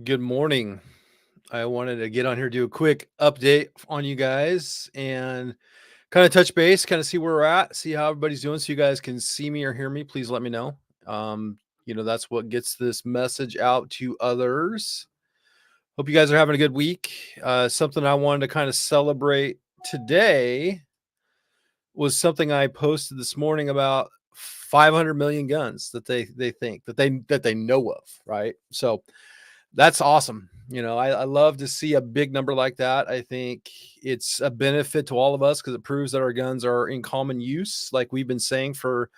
Good morning. I wanted to get on here, do a quick update on you guys and kind of touch base, kind of see where we're at, see how everybody's doing. So you guys can see me or hear me. Please let me know. That's what gets this message out to others. Hope you guys are having a good week. Something I wanted to kind of celebrate today was something I posted this morning about 500 million guns that they think that they know of, right? So that's awesome. I love to see a big number like that. I think it's a benefit to all of us because it proves that our guns are in common use, like we've been saying for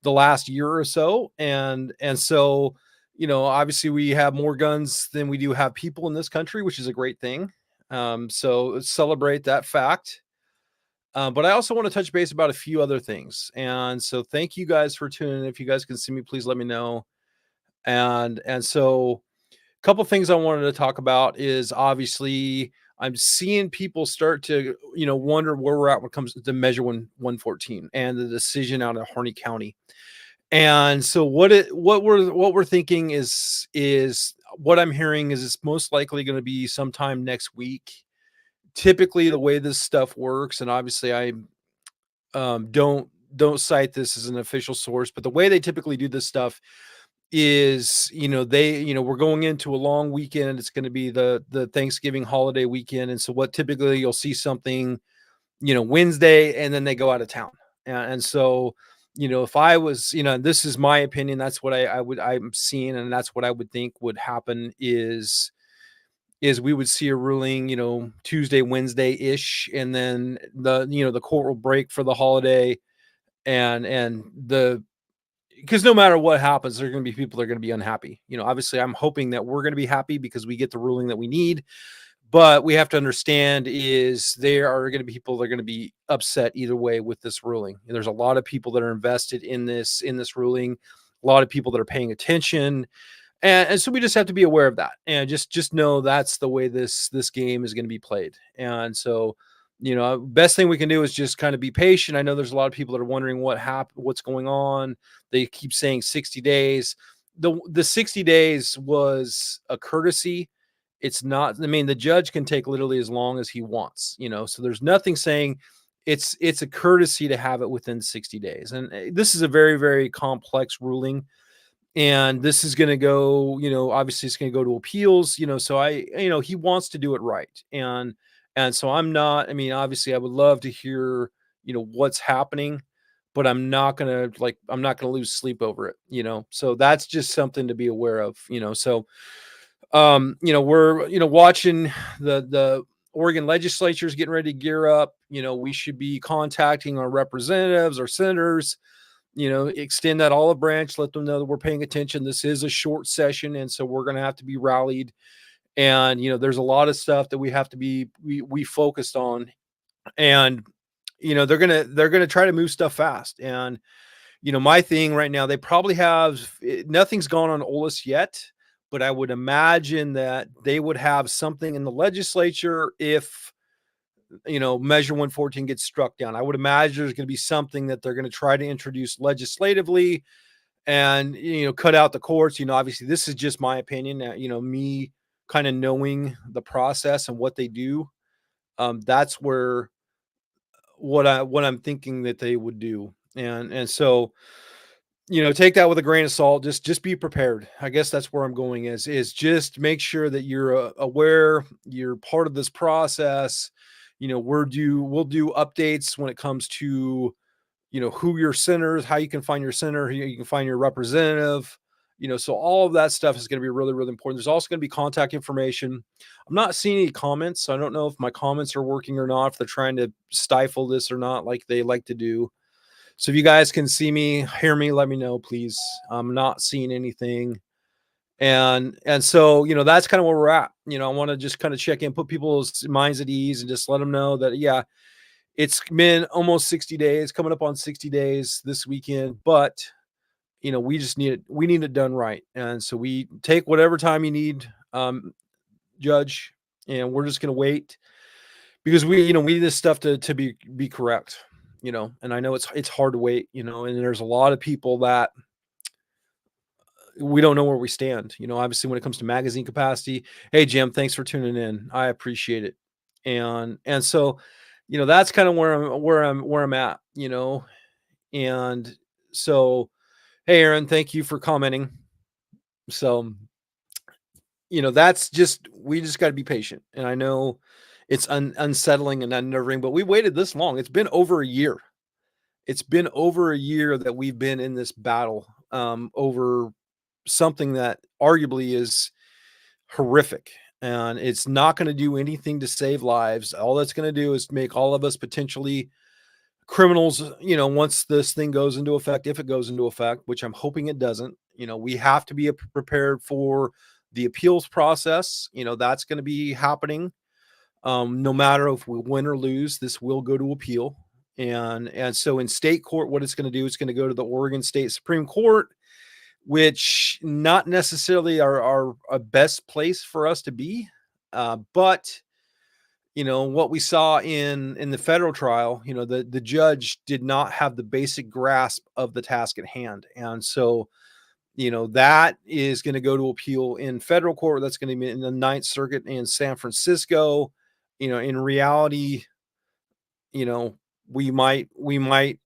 the last year or so. And so, obviously we have more guns than we do have people in this country, which is a great thing. So let's celebrate that fact. But I also want to touch base about a few other things. And so thank you guys for tuning in. If you guys can see me, please let me know. And so couple things I wanted to talk about is obviously I'm seeing people start to, wonder where we're at when it comes to Measure 114 and the decision out of Harney County. And so what we're thinking is what I'm hearing is it's most likely going to be sometime next week. Typically, the way this stuff works, and obviously I don't cite this as an official source, but the way they typically do this stuff is we're going into a long weekend. It's going to be the Thanksgiving holiday weekend, and so what typically you'll see something Wednesday, and then they go out of town. And so if I was, this is my opinion, that's what I'm seeing, and that's what I would think would happen is we would see a ruling Tuesday, Wednesday ish, and then the court will break for the holiday. And the because no matter what happens, there are going to be people that are going to be unhappy. Obviously, I'm hoping that we're going to be happy because we get the ruling that we need. But we have to understand is there are going to be people that are going to be upset either way with this ruling. And there's a lot of people that are invested in this ruling, a lot of people that are paying attention. And so we just have to be aware of that and just know that's the way this game is going to be played. And so best thing we can do is just kind of be patient. I know there's a lot of people that are wondering what's going on. They keep saying 60 days. The 60 days was a courtesy. It's not, I mean, the judge can take literally as long as he wants, so there's nothing saying it's a courtesy to have it within 60 days. And this is a very, very complex ruling. And this is going to go, obviously it's going to go to appeals, so he wants to do it right. And so I'm not, I mean, obviously I would love to hear, what's happening, but I'm not going to lose sleep over it. So that's just something to be aware of. We're, watching the Oregon legislature is getting ready to gear up. We should be contacting our representatives, our senators, extend that olive branch, let them know that we're paying attention. This is a short session, and so we're going to have to be rallied. And there's a lot of stuff that we have to be we focused on. And they're gonna try to move stuff fast. And my thing right now, they probably have nothing's gone on Olus yet, but I would imagine that they would have something in the legislature if Measure 114 gets struck down. I would imagine there's going to be something that they're going to try to introduce legislatively and, cut out the courts. Obviously this is just my opinion, me kind of knowing the process and what they do. That's where what I'm thinking that they would do. And so, take that with a grain of salt. Just be prepared. I guess that's where I'm going is just make sure that you're aware, you're part of this process. We'll do updates when it comes to, who your senators, how you can find your senator, you can find your representative. So all of that stuff is going to be really, really important. There's also going to be contact information. I'm not seeing any comments, so I don't know if my comments are working or not, if they're trying to stifle this or not, like they like to do. So if you guys can see me, hear me, let me know, please. I'm not seeing anything. And so, that's kind of where we're at. I want to just kind of check in, put people's minds at ease, and just let them know that, yeah, it's been almost 60 days, coming up on 60 days this weekend, but we need it done right. And so we take whatever time you need, judge, and we're just going to wait because we need this stuff to be correct. And I know it's hard to wait, and there's a lot of people that we don't know where we stand. Obviously when it comes to magazine capacity. Hey Jim, thanks for tuning in. I appreciate it. And so, that's kind of where I'm at, And so, hey Aaron, thank you for commenting. So, that's just we just got to be patient. And I know it's unsettling and unnerving, but we waited this long. It's been over a year. It's been over a year that we've been in this battle over something that arguably is horrific, and it's not going to do anything to save lives. All that's going to do is make all of us potentially criminals, once this thing goes into effect, if it goes into effect, which I'm hoping it doesn't. We have to be prepared for the appeals process. That's going to be happening. No matter if we win or lose, this will go to appeal. And so in state court, what it's going to do, it's going to go to the Oregon State Supreme Court, which not necessarily are a best place for us to be. But what we saw in the federal trial, the judge did not have the basic grasp of the task at hand. And so, that is going to go to appeal in federal court. That's going to be in the Ninth Circuit in San Francisco. In reality, we might we might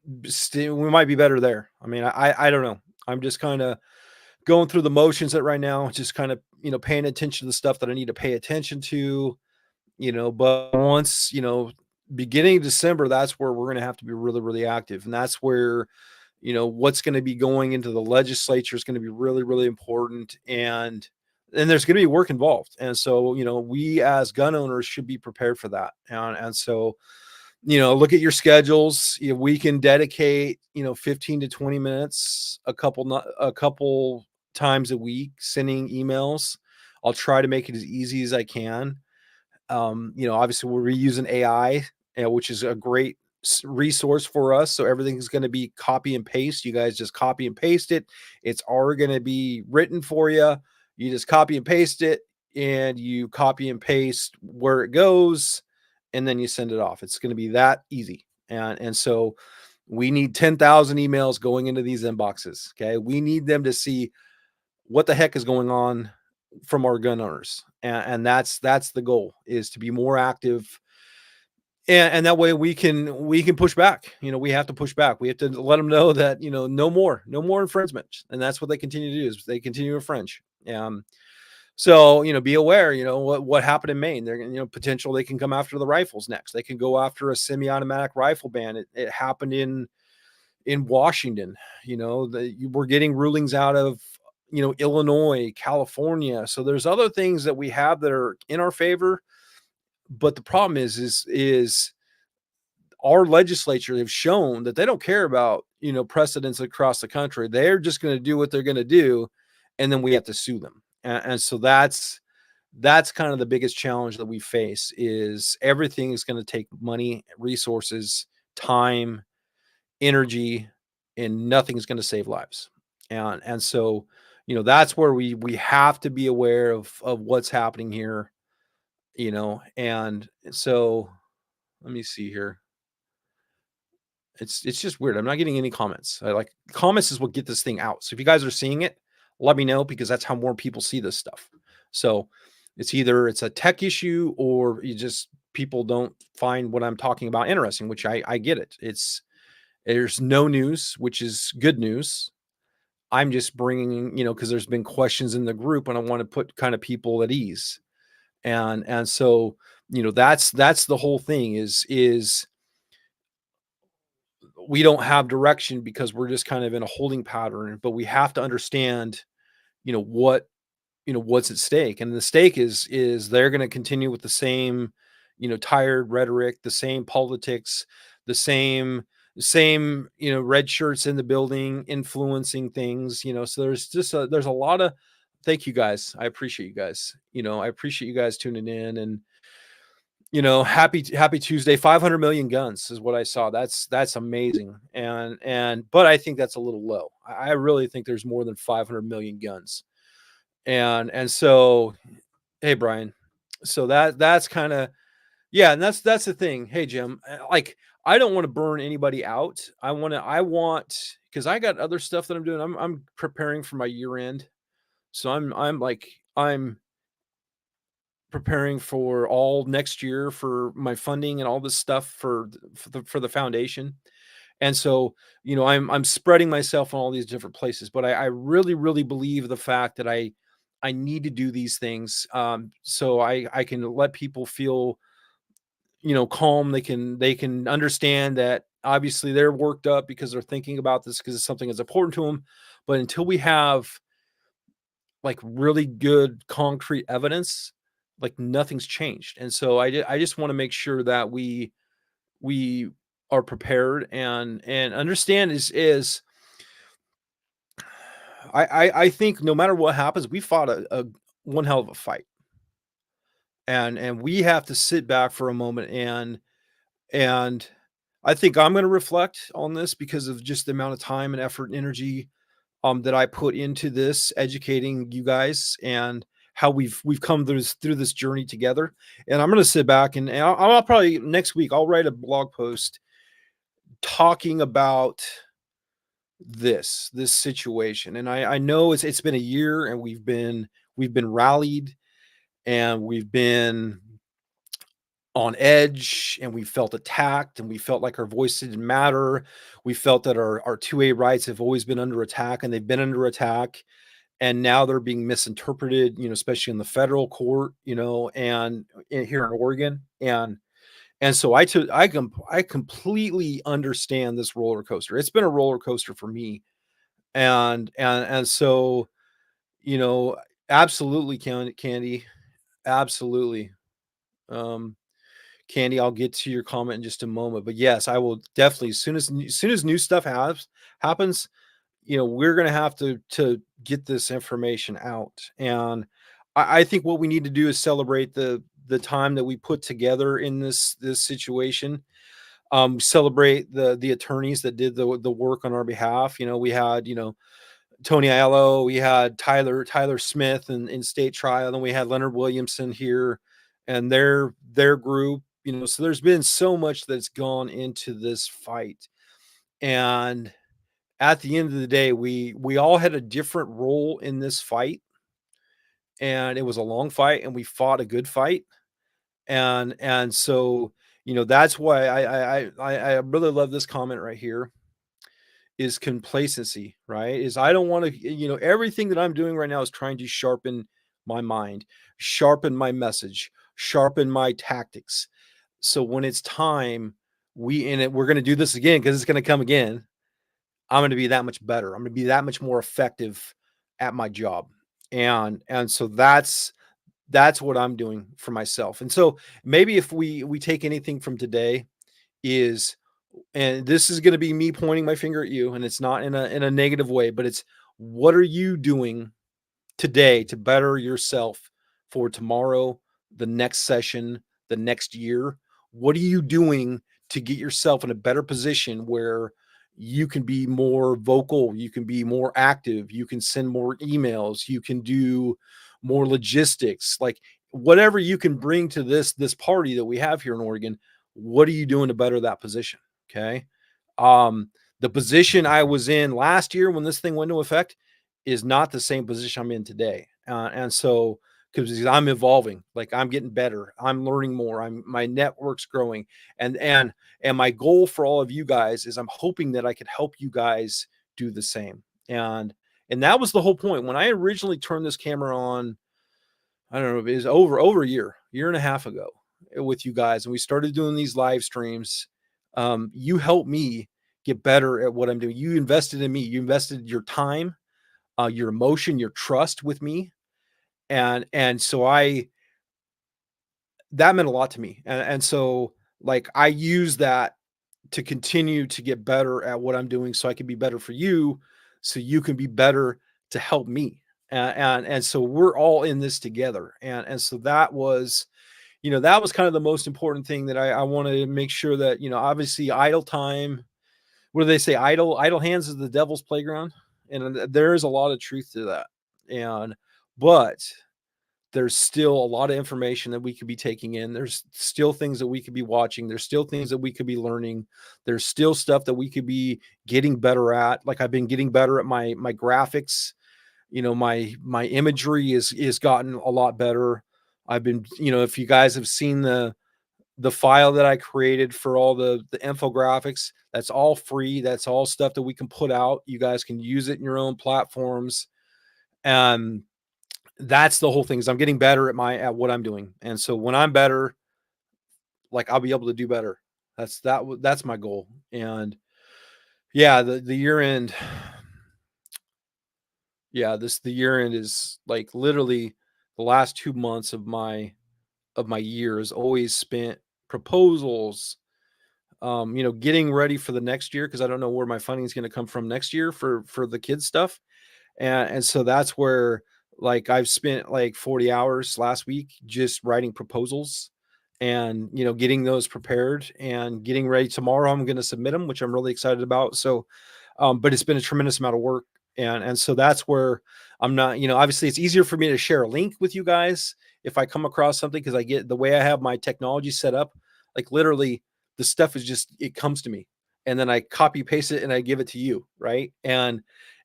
be better there. I mean, I don't know. I'm just kind of going through the motions right now, just kind of, paying attention to the stuff that I need to pay attention to, but once, beginning of December, that's where we're going to have to be really, really active. And that's where, what's going to be going into the legislature is going to be really, really important. And there's going to be work involved. And so, we as gun owners should be prepared for that. And so, look at your schedules. We can dedicate, 15 to 20 minutes, a couple times a week, sending emails. I'll try to make it as easy as I can. Obviously we're using AI, which is a great resource for us. So everything's going to be copy and paste. You guys just copy and paste it. It's already going to be written for you. You just copy and paste it, and you copy and paste where it goes, and then you send it off. It's going to be that easy. And so we need 10,000 emails going into these inboxes. Okay. We need them to see what the heck is going on from our gun owners. And that's the goal, is to be more active. And that way we can push back. We have to push back. We have to let them know that, no more infringement. And that's what they continue to do, is they continue to infringe. So, be aware, what happened in Maine. They're, potential, they can come after the rifles next. They can go after a semi-automatic rifle ban. It happened in Washington. We're getting rulings out of, Illinois, California. So there's other things that we have that are in our favor. But the problem is our legislature have shown that they don't care about, precedents across the country. They're just going to do what they're going to do. And then we have to sue them. And so that's kind of the biggest challenge that we face, is everything is going to take money, resources, time, energy, and nothing's going to save lives. And so, that's where we have to be aware of what's happening here, and so let me see here. It's just weird. I'm not getting any comments. Comments is what get this thing out. So if you guys are seeing it, let me know, because that's how more people see this stuff. So it's either it's a tech issue, or people don't find what I'm talking about interesting, which I get it. There's no news, which is good news. I'm just bringing, because there's been questions in the group, and I want to put kind of people at ease. And so, that's the whole thing, is we don't have direction, because we're just kind of in a holding pattern. But we have to understand, what's at stake. And the stake is they're going to continue with the same, tired rhetoric, the same politics, the same, red shirts in the building influencing things. So there's a lot of, thank you guys. I appreciate you guys. I appreciate you guys tuning in. And happy Tuesday. 500 million guns is what I saw. That's amazing. But I think that's a little low. I really think there's more than 500 million guns. And so, hey Brian, so that's kind of, yeah. And that's the thing. Hey Jim, I don't want to burn anybody out. I want because I got other stuff that I'm doing. I'm preparing for my year end. So I'm preparing for all next year for my funding and all this stuff for the foundation. And so, I'm spreading myself on all these different places, but I really, really believe the fact that I need to do these things, so I can let people feel, calm. They can understand that obviously they're worked up because they're thinking about this because it's something that's important to them. But until we have like really good concrete evidence, like nothing's changed. And so I just want to make sure that we are prepared and understand is I think no matter what happens, we fought a one hell of a fight. And we have to sit back for a moment and I think I'm gonna reflect on this because of just the amount of time and effort and energy that I put into this, educating you guys and how we've come through this journey together. And I'm gonna sit back and I'll probably next week I'll write a blog post talking about this situation. And I know it's been a year and we've been rallied and we've been on edge and we felt attacked and we felt like our voice didn't matter. We felt that our 2A rights have always been under attack and they've been under attack. And now they're being misinterpreted, especially in the federal court, and here in Oregon. And so I completely understand this roller coaster. It's been a roller coaster for me. And so, you know, absolutely Candy. Absolutely. Um, Candy, I'll get to your comment in just a moment, but yes, I will definitely as soon as new stuff happens, we're gonna have to get this information out. And I think what we need to do is celebrate the time that we put together in this situation. Celebrate the attorneys that did the work on our behalf. We had Tony Aiello, we had Tyler Smith in state trial, and then we had Leonard Williamson here and their group. So there's been so much that's gone into this fight. And at the end of the day, we all had a different role in this fight, and it was a long fight, and we fought a good fight. And so that's why I really love this comment right here is complacency, right? Is I don't want to, everything that I'm doing right now is trying to sharpen my mind, sharpen my message, sharpen my tactics. So when it's time, we're going to do this again because it's going to come again. I'm going to be that much better. I'm going to be that much more effective at my job. And so that's what I'm doing for myself. And so maybe if we take anything from today is, and this is going to be me pointing my finger at you, and it's not in a negative way, but it's what are you doing today to better yourself for tomorrow, the next session, the next year? What are you doing to get yourself in a better position where you can be more vocal, you can be more active, you can send more emails, you can do more logistics, like whatever you can bring to this party that we have here in Oregon, what are you doing to better that position? Okay. The position I was in last year when this thing went into effect is not the same position I'm in today. And so, because I'm evolving, like I'm getting better, I'm learning more, my network's growing, and my goal for all of you guys is I'm hoping that I could help you guys do the same. And that was the whole point when I originally turned this camera on. I don't know, it was over a year and a half ago with you guys, and we started doing these live streams. You helped me get better at what I'm doing. You invested in me. You invested your time, your emotion, your trust with me, and so that meant a lot to me. And so like I use that to continue to get better at what I'm doing, so I can be better for you, so you can be better to help me. And so we're all in this together. And so that was kind of the most important thing that I wanted to make sure that, obviously idle time, what do they say? Idle hands is the devil's playground. And there is a lot of truth to that. But there's still a lot of information that we could be taking in. There's still things that we could be watching. There's still things that we could be learning. There's still stuff that we could be getting better at. Like I've been getting better at my graphics. You know, my imagery is gotten a lot better. I've been, you know, if you guys have seen the file that I created for all the infographics, that's all free. That's all stuff that we can put out. You guys can use it in your own platforms. And that's the whole thing, is I'm getting better at what I'm doing. And so when I'm better, like I'll be able to do better. That's my goal. And yeah, the year end, yeah, the year end is like literally the last 2 months of my year is always spent proposals, you know, getting ready for the next year, because I don't know where my funding is going to come from next year for the kids stuff. And so that's where, like, I've spent like 40 hours last week just writing proposals and, you know, getting those prepared and getting ready. Tomorrow I'm going to submit them, which I'm really excited about. So but it's been a tremendous amount of work. And so that's where I'm not, you know, obviously it's easier for me to share a link with you guys if I come across something, because I get the way I have my technology set up, like literally the stuff is just, it comes to me and then I copy paste it and I give it to you. Right.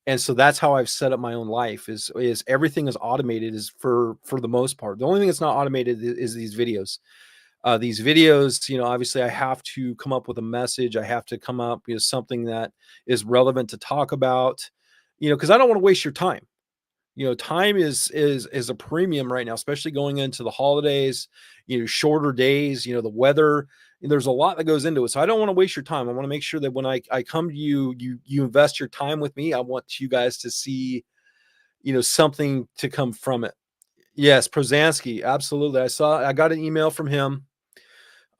And so that's how I've set up my own life, is everything is automated, is for the most part. The only thing that's not automated is these videos. These videos, you know, obviously I have to come up with a message. I have to come up with something that is relevant to talk about, you know, because I don't want to waste your time. You know, time is a premium right now, especially going into the holidays, you know, shorter days, you know, the weather. There's a lot that goes into it. So I don't want to waste your time. I want to make sure that when I come to you, you invest your time with me. I want you guys to see, you know, something to come from it. Yes, Prozansky, absolutely. I got an email from him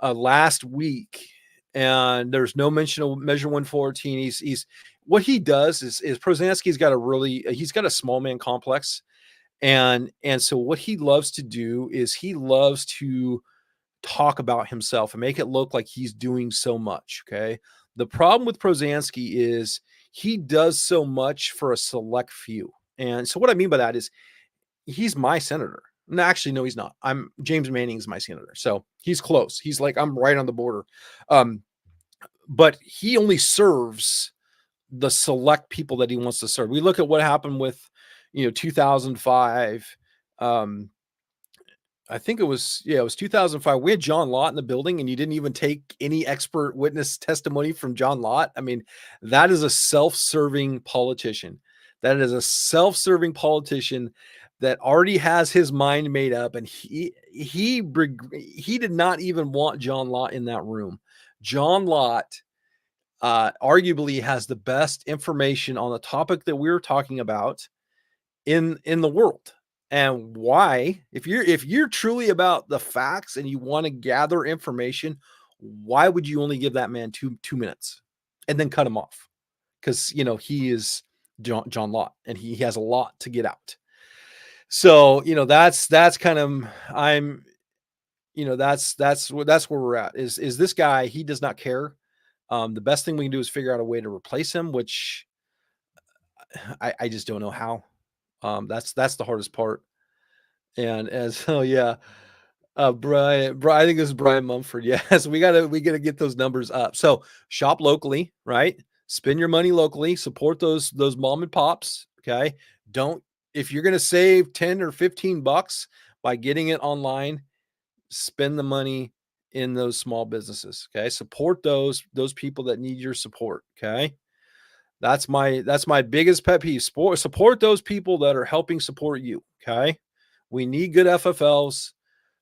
last week, and there's no mention of Measure 114. He's what he does is Prozansky's got a really, he's got a small man complex, and so what he loves to do is he loves to talk about himself and make it look like he's doing so much. Okay, the problem with Prozansky is he does so much for a select few, and so what I mean by that is he's my senator. No, actually, no, he's not. I'm James Manning's my senator. So he's close. He's like, I'm right on the border. Um, but he only serves the select people that he wants to serve. We look at what happened with, you know, 2005. Um, I think it was, yeah, it was 2005. We had John Lott in the building, and you didn't even take any expert witness testimony from John Lott. I mean, that is a self-serving politician. That is a self-serving politician that already has his mind made up, and he did not even want John Lott in that room. John Lott arguably has the best information on the topic that we're talking about in the world. And why, if you're truly about the facts and you want to gather information, why would you only give that man 2 minutes and then cut him off? Because, you know, he is John Lott, and he has a lot to get out. So, you know, that's kind of, I'm, you know, that's where we're at, is this guy, he does not care. The best thing we can do is figure out a way to replace him, which I just don't know how. That's the hardest part. And as oh yeah, Brian, I think this is Brian Mumford. Yes, we gotta get those numbers up. So shop locally, right? Spend your money locally, support those mom and pops. Okay. Don't, if you're gonna save 10 or 15 bucks by getting it online, spend the money in those small businesses. Okay. Support those people that need your support. Okay. That's my biggest pet peeve. Support those people that are helping support you. Okay. We need good FFLs.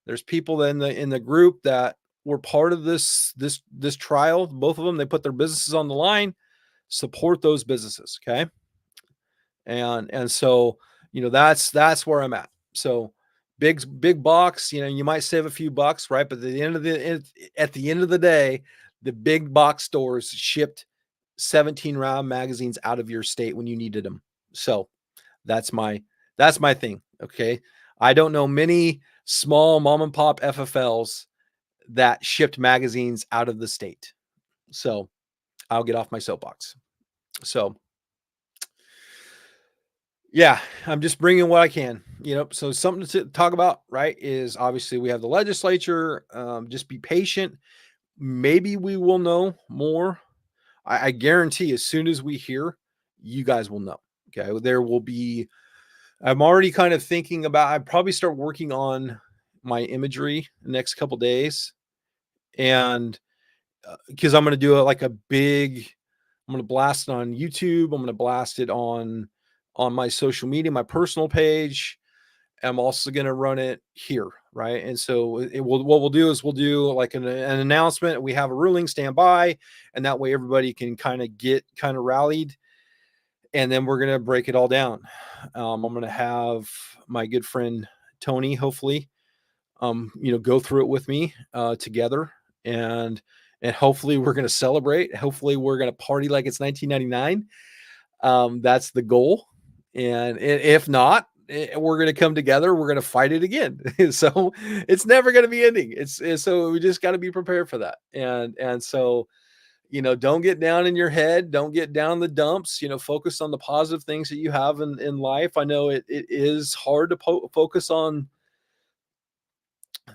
There's people in the group that were part of this trial. Both of them, they put their businesses on the line. Support those businesses. Okay. And so, you know, that's where I'm at. So big box, you know, you might save a few bucks, right? But at the end of the day, the big box stores shipped 17 round magazines out of your state when you needed them. So that's my thing. Okay. I don't know many small mom and pop FFLs that shipped magazines out of the state. So I'll get off my soapbox. So Yeah, I'm just bringing what I can, so something to talk about, right, is obviously we have the legislature. Just be patient. Maybe we will know more. I guarantee as soon as we hear, you guys will know. Okay. There will be, I'm already kind of thinking about, I'd probably start working on my imagery the next couple days. And because I'm going to do like a big, I'm going to blast it on YouTube. I'm going to blast it on my social media, my personal page. I'm also going to run it here, right? And so it will. What we'll do is we'll do like an announcement. We have a ruling, stand by, and that way everybody can kind of get kind of rallied, and then we're going to break it all down. I'm going to have my good friend Tony, hopefully, go through it with me together, and hopefully we're going to celebrate. Hopefully we're going to party like it's 1999. That's the goal. And if not, we're going to come together. We're going to fight it again. So it's never going to be ending. It's so we just got to be prepared for that. And so, don't get down in your head. Don't get down in the dumps. Focus on the positive things that you have in life. I know it is hard to focus on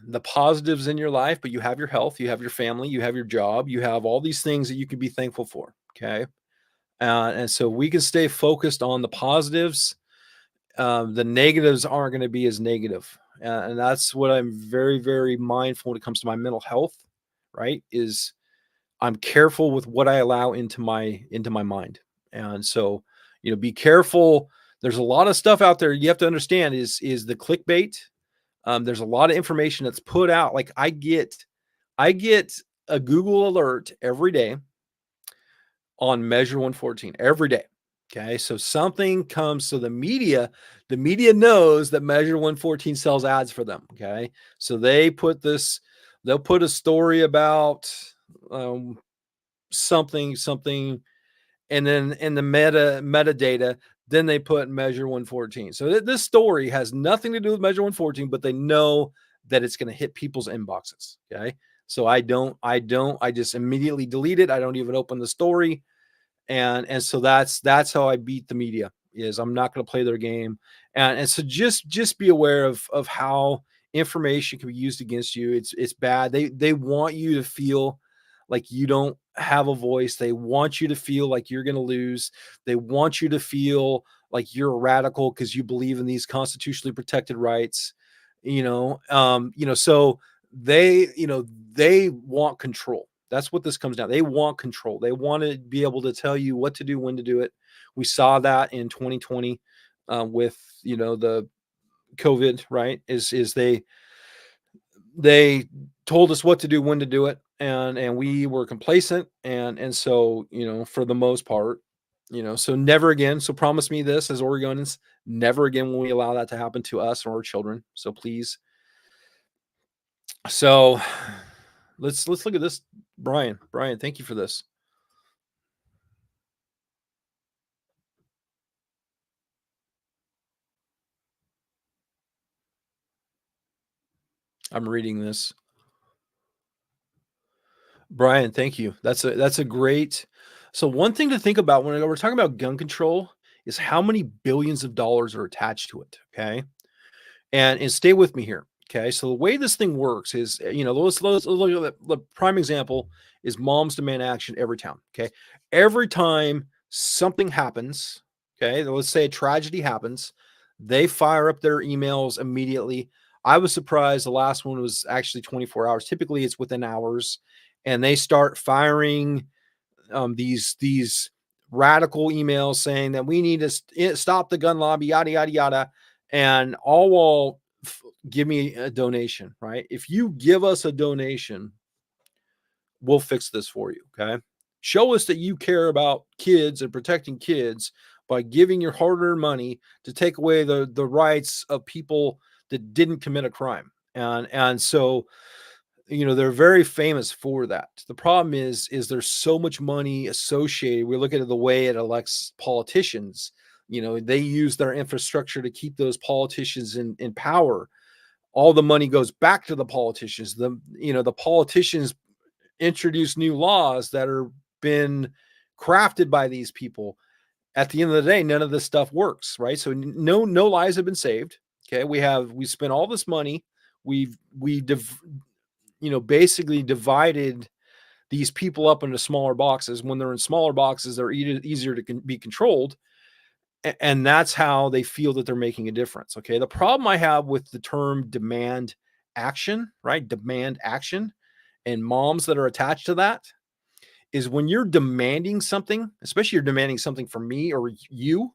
the positives in your life, but you have your health, you have your family, you have your job, you have all these things that you can be thankful for. Okay. And so we can stay focused on the positives. The negatives aren't going to be as negative. And that's what I'm very, very mindful when it comes to my mental health, right? Is I'm careful with what I allow into my mind. And so, be careful. There's a lot of stuff out there you have to understand is the clickbait. There's a lot of information that's put out. Like I get a Google alert every day on Measure 114 every day. Okay. So something comes, so the media knows that Measure 114 sells ads for them. Okay. So they'll put a story about um, something, and then in the metadata, then they put Measure 114. So this story has nothing to do with Measure 114, but they know that it's going to hit people's inboxes. Okay. So I just immediately delete it. I don't even open the story. And so that's how I beat the media, is I'm not going to play their game. And so just be aware of how information can be used against you. It's bad. They want you to feel like you don't have a voice. They want you to feel like you're going to lose. They want you to feel like you're a radical because you believe in these constitutionally protected rights. So they want control. That's what this comes down. They want control. They want to be able to tell you what to do, when to do it. We saw that in 2020 with the COVID, right? Is they told us what to do, when to do it, and we were complacent, and so for the most part, so never again. So promise me this as Oregonians, never again will we allow that to happen to us or our children. So please. So let's look at this, Brian. Brian, thank you for this. I'm reading this. Brian, thank you. That's a great. So one thing to think about when we're talking about gun control is how many billions of dollars are attached to it. Okay, and stay with me here. Okay, so the way this thing works is, let's look at the prime example is Moms Demand Action Everytown. Okay, every time something happens, okay, let's say a tragedy happens, they fire up their emails immediately. I was surprised the last one was actually 24 hours. Typically, it's within hours, and they start firing these radical emails saying that we need to stop the gun lobby, yada yada yada, and all while give me a donation. Right? If you give us a donation, we'll fix this for you. Okay? Show us that you care about kids and protecting kids by giving your hard-earned money to take away the rights of people that didn't commit a crime. And so they're very famous for that. The problem is there's so much money associated. We look at the way it elects politicians. They use their infrastructure to keep those politicians in power. All the money goes back to the politicians. The politicians introduce new laws that are been crafted by these people, at the end of the day, none of this stuff works, right? So no lives have been saved. Okay, we spent all this money. Basically divided these people up into smaller boxes. When they're in smaller boxes, they're easier to be controlled, and that's how they feel that they're making a difference. Okay, the problem I have with the term demand action, right? Demand action, and moms that are attached to that is when you're demanding something, especially you're demanding something from me or you,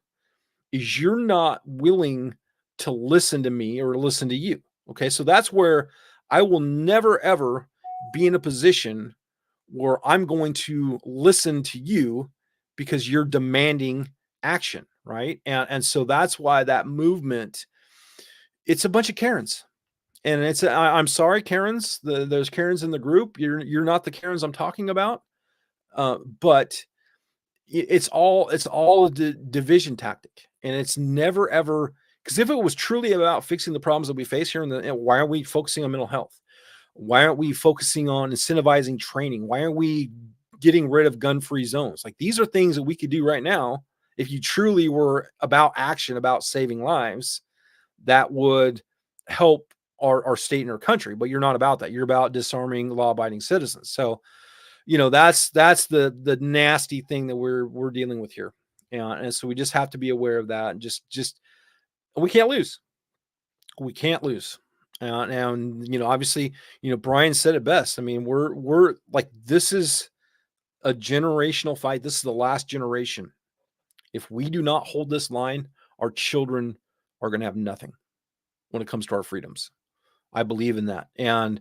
is you're not willing to listen to me or listen to you. Okay. So that's where I will never, ever be in a position where I'm going to listen to you because you're demanding action. Right. And so that's why that movement, it's a bunch of Karens. And I'm sorry, Karens. There's Karens in the group. You're not the Karens I'm talking about. But it's all a division tactic, and it's never ever, because if it was truly about fixing the problems that we face here why aren't we focusing on mental health? Why aren't we focusing on incentivizing training? Why aren't we getting rid of gun-free zones? Like, these are things that we could do right now if you truly were about action, about saving lives, that would help our state and our country. But you're not about that. You're about disarming law-abiding citizens. So that's the nasty thing that we're dealing with here. And so we just have to be aware of that, and just we can't lose. We can't lose. And obviously, Brian said it best. I mean, we're like, this is a generational fight. This is the last generation. If we do not hold this line, our children are going to have nothing when it comes to our freedoms. I believe in that. And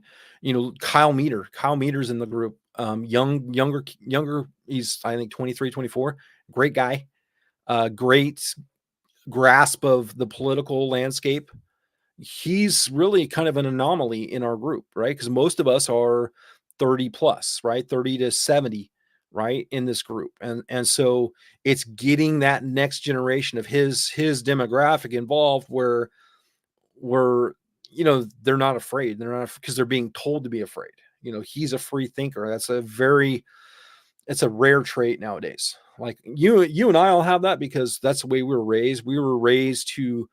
Kyle Meter's in the group. Younger. He's, I think, 23, 24. Great guy. Great grasp of the political landscape. He's really kind of an anomaly in our group, right? Because most of us are 30 plus, right? 30 to 70, right? In this group. And so it's getting that next generation of his demographic involved where they're not afraid. They're not, because they're being told to be afraid. He's a free thinker. It's a rare trait nowadays. Like, you and I all have that because that's the way we were raised. We were raised to,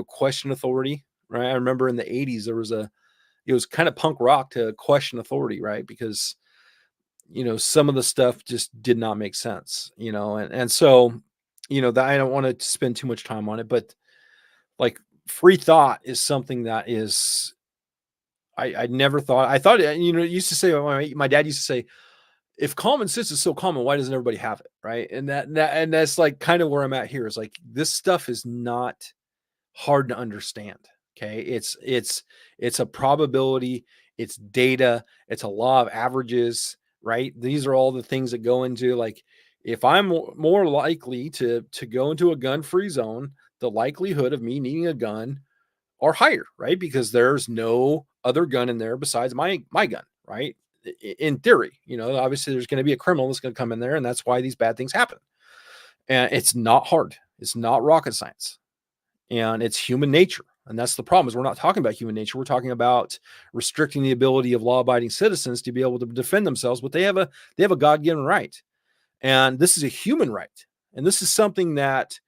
question authority, right? I remember in the 80s, it was kind of punk rock to question authority, right? Because, some of the stuff just did not make sense, and so, that I don't want to spend too much time on it, but like, free thought is something that is, I never thought, I thought, used to say, my dad used to say, if common sense is so common, why doesn't everybody have it? Right. And that's like kind of where I'm at here, is like, this stuff is not hard to understand. Okay. It's a probability, it's data, it's a law of averages, right? These are all the things that go into, like, if I'm more likely to go into a gun-free zone, the likelihood of me needing a gun are higher, right? Because there's no other gun in there besides my gun, right? In theory, obviously there's going to be a criminal that's going to come in there, and that's why these bad things happen. And it's not hard. It's not rocket science, and it's human nature. And that's the problem, is we're not talking about human nature. We're talking about restricting the ability of law-abiding citizens to be able to defend themselves, but they have a God-given right. And this is a human right. And this is something that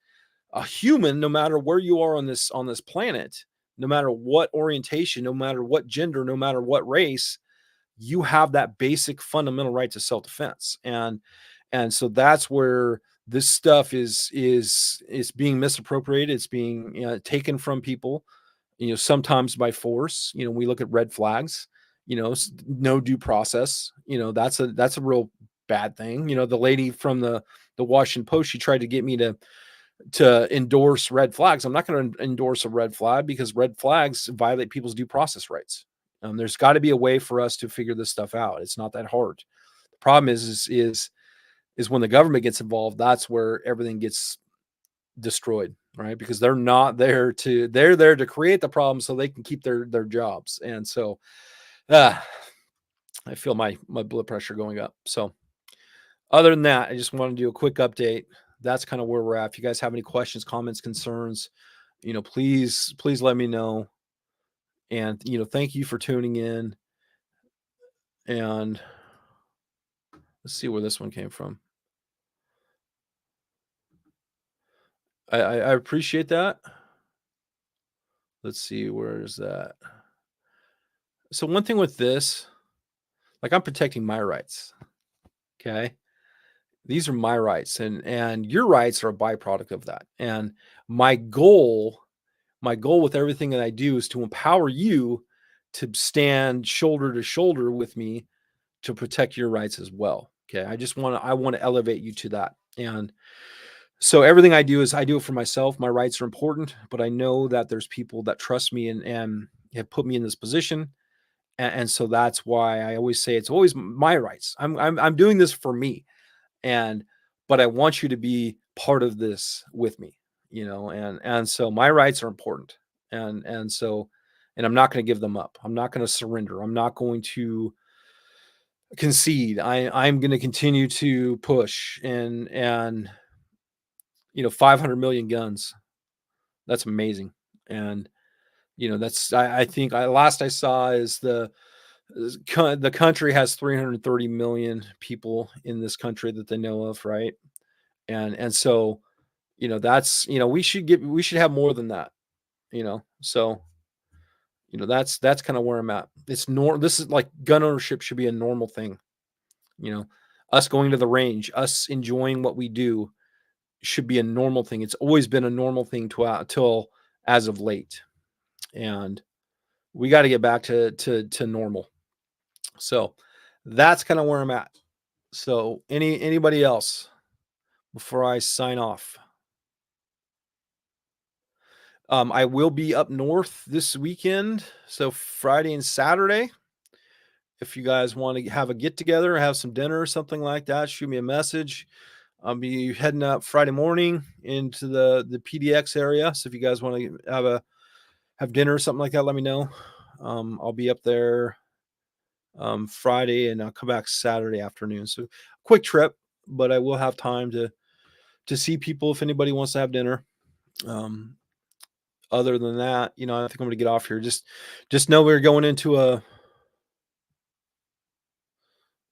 a human, no matter where you are on this planet, no matter what orientation, no matter what gender, no matter what race, you have that basic fundamental right to self-defense. And so that's where this stuff is being misappropriated. It's being taken from people, sometimes by force. We look at red flags, no due process. That's a real bad thing. The lady from the Washington Post, she tried to get me to endorse red flags. I'm not going to endorse a red flag, because red flags violate people's due process rights. There's got to be a way for us to figure this stuff out. It's not that hard. The problem is when the government gets involved, that's where everything gets destroyed, right? Because they're there to create the problem so they can keep their jobs. And so, I feel my blood pressure going up. So other than that, I just want to do a quick update. That's kind of where we're at. If you guys have any questions, comments, concerns, please let me know. And, thank you for tuning in. And let's see where this one came from. I appreciate that. Let's see, where is that? So one thing with this, like I'm protecting my rights. Okay. These are my rights, and your rights are a byproduct of that. And my goal, my goal with everything that I do is to empower you to stand shoulder to shoulder with me to protect your rights as well. Okay. I want to elevate you to that. And so everything I do is I do it for myself. My rights are important, but I know that there's people that trust me and have put me in this position. And so that's why I always say it's always my rights. I'm doing this for me. And but I want you to be part of this with me, and so my rights are important. And I'm not going to give them up. I'm not going to surrender. I'm not going to concede. I'm going to continue to push, and 500 million guns. That's amazing. And that's I think last I saw is the country has 330 million people in this country that they know of, right? And so that's we should have more than that. So that's kind of where I'm at. This is like gun ownership should be a normal thing. you know us going to the range, us enjoying what we do should be a normal thing. It's always been a normal thing till as of late. And we got to get back to normal. So that's kind of where I'm at. So anybody else before I sign off? I will be up north this weekend, so Friday and Saturday. If you guys want to have a get together, have some dinner or something like that, shoot me a message. I'll be heading up Friday morning into the PDX area. So if you guys want to have dinner or something like that, let me know. I'll be up there Friday, and I'll come back Saturday afternoon. So quick trip, but I will have time to see people if anybody wants to have dinner. Other than that, I think I'm gonna get off here. Just know we're going into a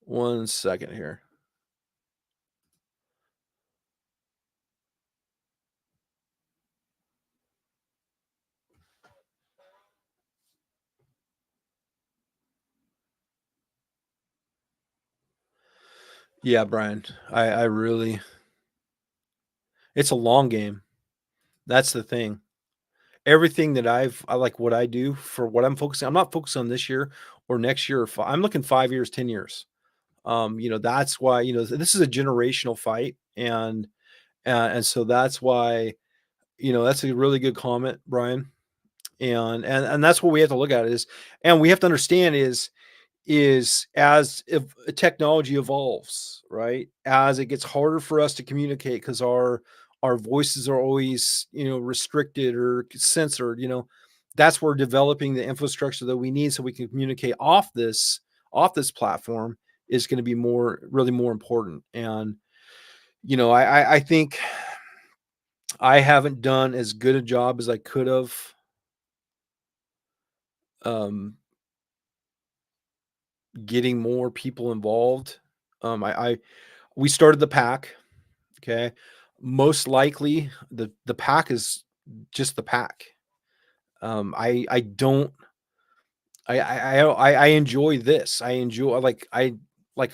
1 second here. Yeah, Brian. I really it's a long game. That's the thing. Everything that I like what I do for what I'm focusing. I'm not focused on this year or next year. I'm looking 5 years, 10 years. That's why, this is a generational fight. And so that's why, that's a really good comment, Brian. And that's what we have to look at and we have to understand is as if technology evolves, right? As it gets harder for us to communicate because our voices are always, restricted or censored, that's where developing the infrastructure that we need so we can communicate off this platform is going to be really more important. And I think I haven't done as good a job as I could have. Um, Getting more people involved. We started the pack. Okay. Most likely the pack is just the pack. I don't, I enjoy this. I enjoy, I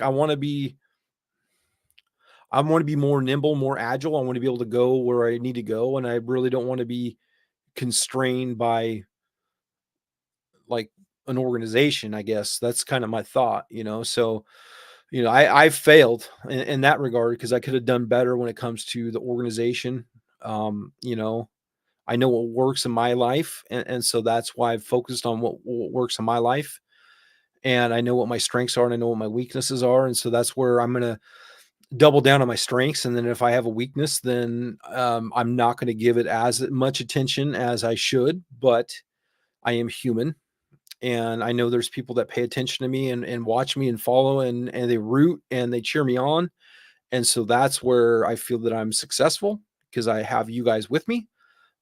want to be more nimble, more agile. I want to be able to go where I need to go. And I really don't want to be constrained by like an organization, I guess. That's kind of my thought. So, I've failed in that regard because I could have done better when it comes to the organization. I know what works in my life, and so that's why I've focused on what works in my life. And I know what my strengths are, and I know what my weaknesses are, and so that's where I'm gonna double down on my strengths. And then if I have a weakness, then I'm not going to give it as much attention as I should. But I am human, and I know there's people that pay attention to me and watch me and follow and they root and they cheer me on. And so that's where I feel that I'm successful because I have you guys with me.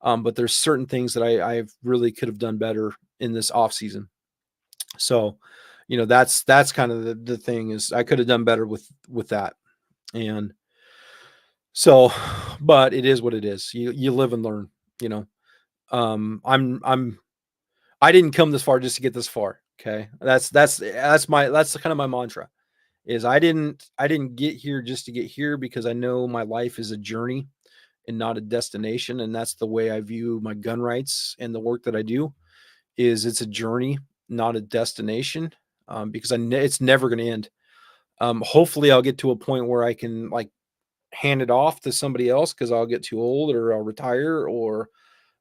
But there's certain things that I really could have done better in this off season. So, that's kind of the thing is I could have done better with that. And So, but it is what it is. You live and learn, you know. I'm I didn't come this far just to get this far. Okay. That's kind of my mantra is I didn't get here just to get here because I know my life is a journey and not a destination. And that's the way I view my gun rights and the work that I do is it's a journey, not a destination. Because it's never going to end. Hopefully I'll get to a point where I can like hand it off to somebody else because I'll get too old or I'll retire or,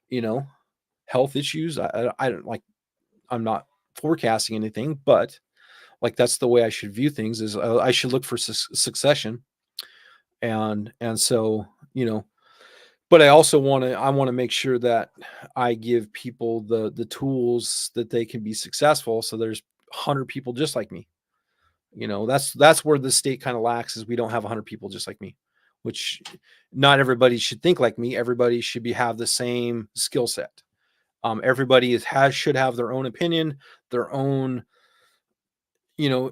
you know, health issues. I don't like, I'm not forecasting anything, but like that's the way I should view things is I should look for succession. And so, you know, but I want to make sure that I give people the tools that they can be successful. So there's 100 people just like me. You know, that's where the state kind of lacks is we don't have 100 people just like me, which not everybody should think like me. Everybody should have the same skill set. Everybody should have their own opinion, their own, you know,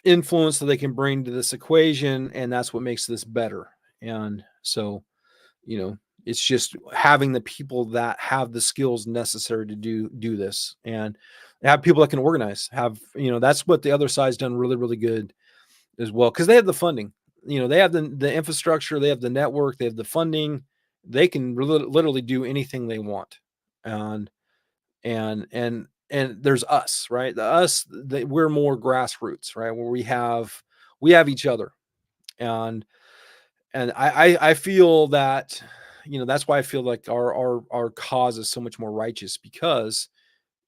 influence that they can bring to this equation, and that's what makes this better. And so, you know, it's just having the people that have the skills necessary to do this and have people that can organize. Have, you know, that's what the other side's done really, really good as well because they have the funding. You know, they have the infrastructure, they have the network, they have the funding. They can literally do anything they want. And and there's us, right? We're more grassroots, right? Where we have each other. And I feel that, you know, that's why I feel like our cause is so much more righteous because,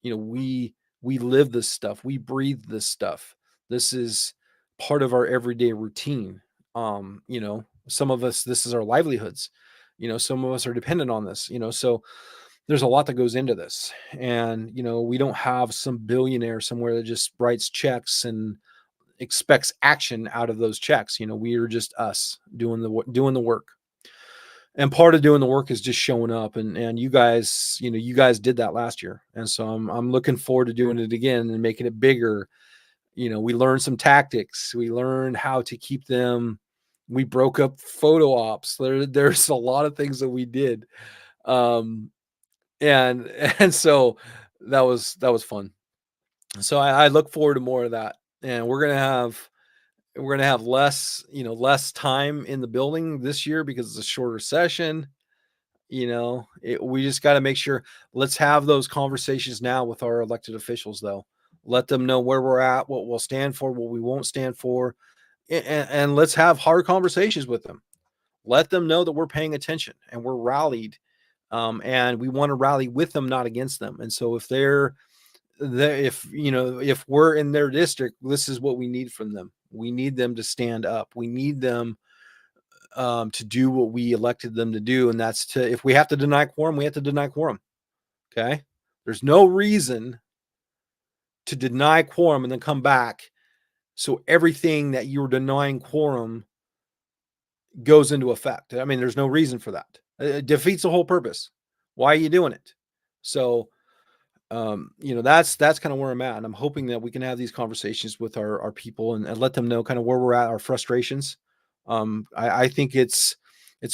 you know, we live this stuff, we breathe this stuff. This is part of our everyday routine. You know, some of us, this is our livelihoods. You know, some of us are dependent on this, you know, so there's a lot that goes into this. And, you know, we don't have some billionaire somewhere that just writes checks and expects action out of those checks. You know, we are just us doing the work. And part of doing the work is just showing up. And you guys, you know, you guys did that last year. And so I'm looking forward to doing it again and making it bigger. You know, we learned some tactics. We learned how to keep them. We broke up photo ops. There's a lot of things that we did. Um, and and so that was fun. So I look forward to more of that. And we're gonna have less, you know, less time in the building this year because it's a shorter session. You know, we just got to make sure. Let's have those conversations now with our elected officials, though. Let them know where we're at, what we'll stand for, what we won't stand for, and let's have hard conversations with them. Let them know that we're paying attention and we're rallied, and we want to rally with them, not against them. And so if you know, if we're in their district, this is what we need from them. We need them to stand up. We need them to do what we elected them to do, and that's to, if we have to deny quorum, we have to deny quorum. Okay, there's no reason to deny quorum and then come back so everything that you were denying quorum goes into effect. I mean, there's no reason for that. It defeats the whole purpose. Why are you doing it? So you know, that's kind of where I'm at, and I'm hoping that we can have these conversations with our people and let them know kind of where we're at, our frustrations. I think it's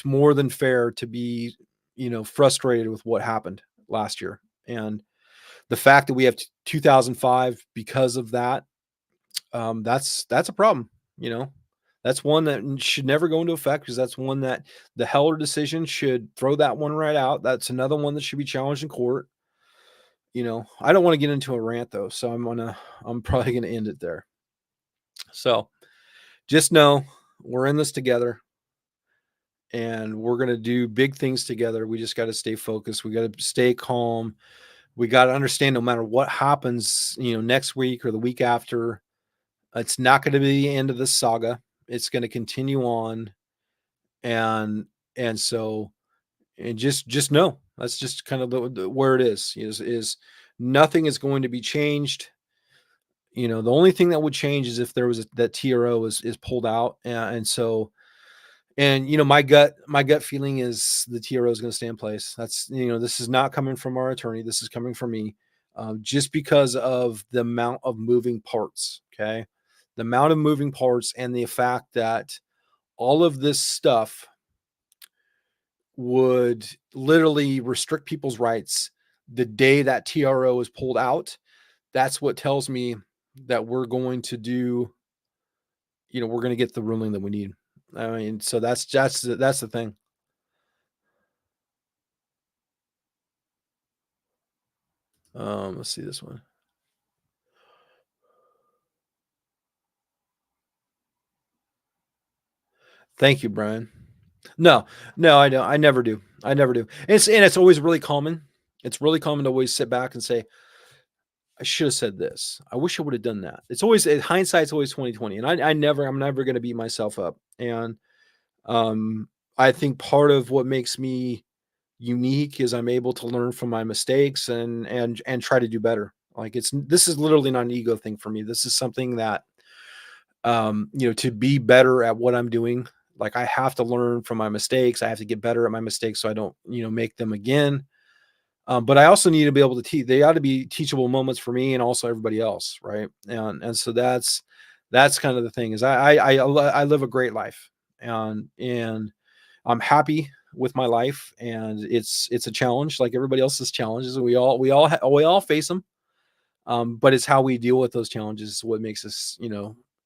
more than fair to be, you know, frustrated with what happened last year, and the fact that we have 2005 because of that. That's a problem. You know, that's one that should never go into effect because that's one that the Heller decision should throw that one right out. That's another one that should be challenged in court. You know, I don't want to get into a rant though, so I'm probably gonna end it there. So just know we're in this together and we're gonna do big things together. We just got to stay focused. We got to stay calm. We got to understand no matter what happens, you know, next week or the week after, it's not going to be the end of this saga. It's going to continue on, and so and just know that's just kind of where it is nothing is going to be changed. You know, the only thing that would change is if there was that TRO is pulled out, and so, and you know, my gut feeling is the TRO is going to stay in place. That's, you know, this is not coming from our attorney. This is coming from me, just because of the amount of moving parts. Okay, the amount of moving parts and the fact that all of this stuff. would literally restrict people's rights the day that TRO is pulled out, that's what tells me that we're going to do, we're going to get the ruling that we need. I mean, so that's the thing. Let's see this one. Thank you, Brian. No, no, I don't. I never do. I never do. It's always really common. It's really common to always sit back and say, I should have said this. I wish I would have done that. It's always hindsight's always 2020. And I'm never gonna beat myself up. And I think part of what makes me unique is I'm able to learn from my mistakes and try to do better. Like this is literally not an ego thing for me. This is something that to be better at what I'm doing, like I have to learn from my mistakes. I have to get better at my mistakes so I don't, make them again. But I also need to be able to teach. They ought to be teachable moments for me and also everybody else, right? And so that's kind of the thing is I live a great life and I'm happy with my life, and it's a challenge like everybody else's challenges. We all face them, but it's how we deal with those challenges what makes us,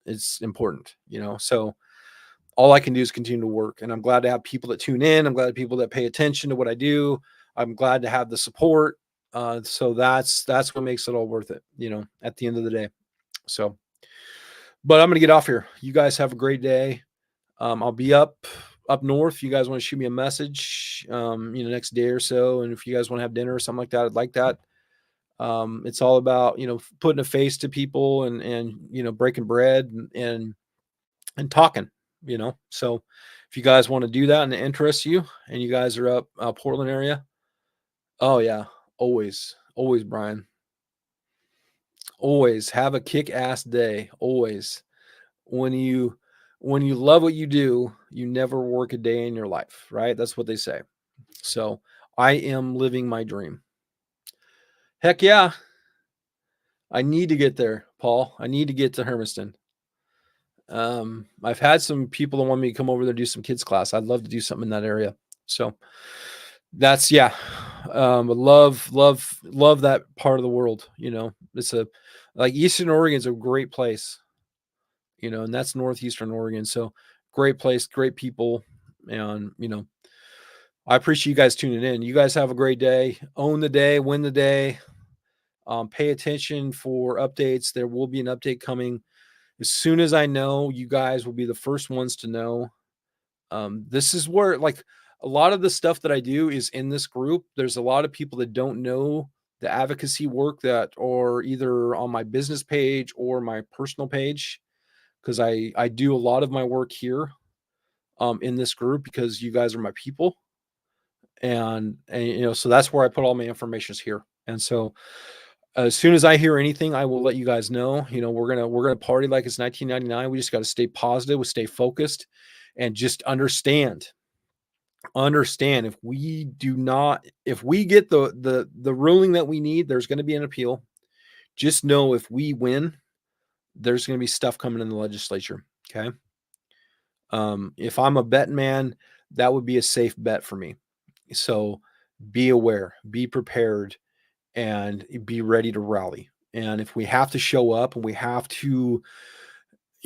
it's important, So all I can do is continue to work, and I'm glad to have people that tune in. I'm glad to have people that pay attention to what I do. I'm glad to have the support. So that's what makes it all worth it, at the end of the day. So, but I'm gonna get off here. You guys have a great day. I'll be up north. If you guys want to shoot me a message, next day or so, and if you guys want to have dinner or something like that, I'd like that. It's all about putting a face to people and breaking bread and talking. So if you guys want to do that and it interests you, and you guys are up Portland area, oh yeah, always, always, Brian. Always have a kick-ass day. Always. When you love what you do, you never work a day in your life, right? That's what they say. So I am living my dream. Heck yeah. I need to get there, Paul. I need to get to Hermiston. I've had some people that want me to come over there do some kids class. I'd love to do something in that area. So that's yeah. Love that part of the world. It's like Eastern Oregon's a great place. And that's northeastern Oregon. So great place, great people, and I appreciate you guys tuning in. You guys have a great day. Own the day, win the day. Pay attention for updates. There will be an update coming as soon as I know. You guys will be the first ones to know. This is where like a lot of the stuff that I do is in this group. There's a lot of people that don't know the advocacy work that are either on my business page or my personal page, because I do a lot of my work here in this group because you guys are my people, and so that's where I put all my information is here. And so as soon as I hear anything, I will let you guys know. We're gonna party like it's 1999. We just got to stay positive, we stay focused, and just understand if we get the ruling that we need, there's going to be an appeal. Just know if we win, there's going to be stuff coming in the legislature. Okay. If I'm a bet man, that would be a safe bet for me. So be aware, be prepared, and be ready to rally. And if we have to show up and we have to,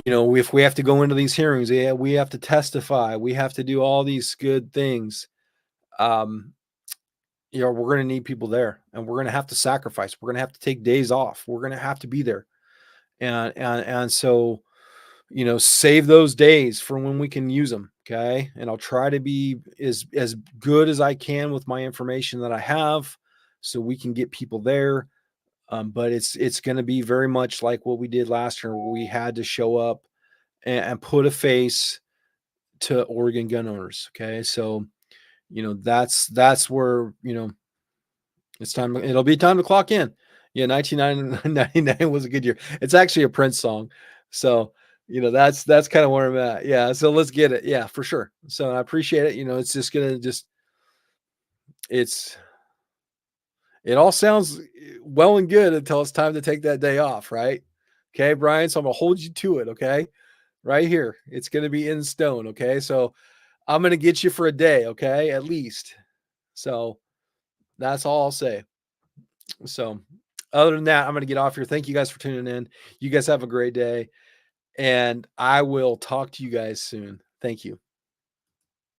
if we have to go into these hearings, we have to testify, we have to do all these good things. We're going to need people there, and we're going to have to sacrifice. We're going to have to take days off. We're going to have to be there. And so, save those days for when we can use them. Okay. And I'll try to be as good as I can with my information that I have so we can get people there. But it's going to be very much like what we did last year, where we had to show up and put a face to Oregon gun owners. Okay. So, that's where, it's time. It'll be time to clock in. Yeah. 1999 was a good year. It's actually a Prince song. So, that's kind of where I'm at. Yeah. So let's get it. Yeah, for sure. So I appreciate it. It's just going to it all sounds well and good until it's time to take that day off. Right. Okay, Brian. So I'm going to hold you to it. Okay. Right here. It's going to be in stone. Okay. So I'm going to get you for a day. Okay. At least. So that's all I'll say. So other than that, I'm going to get off here. Thank you guys for tuning in. You guys have a great day, and I will talk to you guys soon. Thank you.